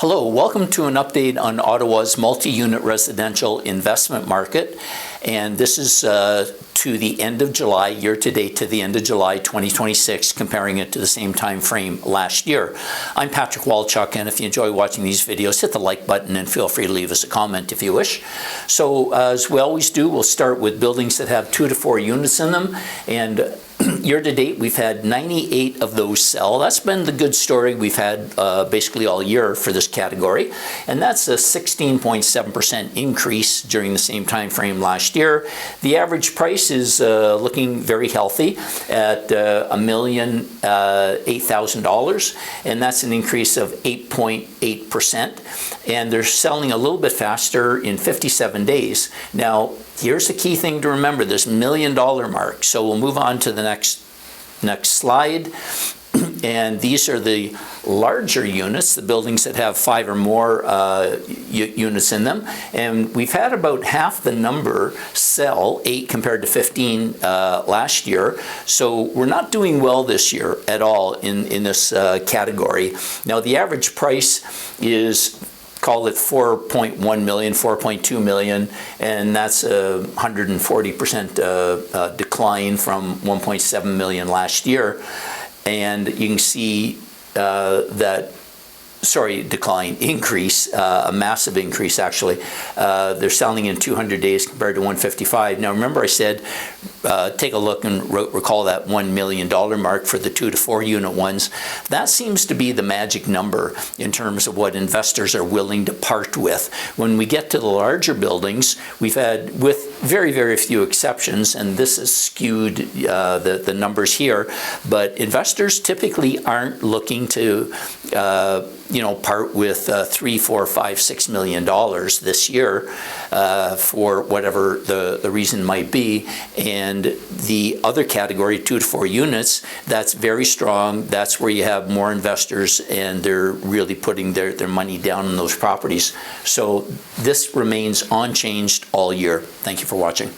Hello, welcome to an update on Ottawa's multi-unit residential investment market. And this is to the end of July, year-to-date to the end of July 2026, comparing it to the same time frame last year. I'm Patrick Walchuk, and if you enjoy watching these videos, hit the like button and feel free to leave us a comment if you wish. So as we always do, we'll start with buildings that have 2 to 4 units in them. And year-to-date, we've had 98 of those sell. That's been the good story we've had basically all year for this category. And that's a 16.7% increase during the same time frame last year. The average price is looking very healthy at $1,008,000, and that's an increase of 8.8%. And they're selling a little bit faster in 57 days. Now, here's the key thing to remember, this $1 million mark. So we'll move on to the next slide. And these are the larger units, the buildings that have 5 or more units in them. And we've had about half the number sell, 8 compared to 15 last year. So we're not doing well this year at all in this category. Now, the average price is, call it 4.1 million, 4.2 million, and that's a 140% decline from 1.7 million last year. And you can see increase, a massive increase actually. They're selling in 200 days compared to 155. Now remember I said, take a look and recall that $1 million mark for the 2 to 4 unit ones. That seems to be the magic number in terms of what investors are willing to part with. When we get to the larger buildings, we've had, with very, very few exceptions, and this has skewed the numbers here, but investors typically aren't looking to part with $3, $4, $5, $6 million this year for whatever the reason might be. And the other category, 2 to 4 units, that's very strong. That's where you have more investors, and they're really putting their money down on those properties. So this remains unchanged all year. Thank you for watching.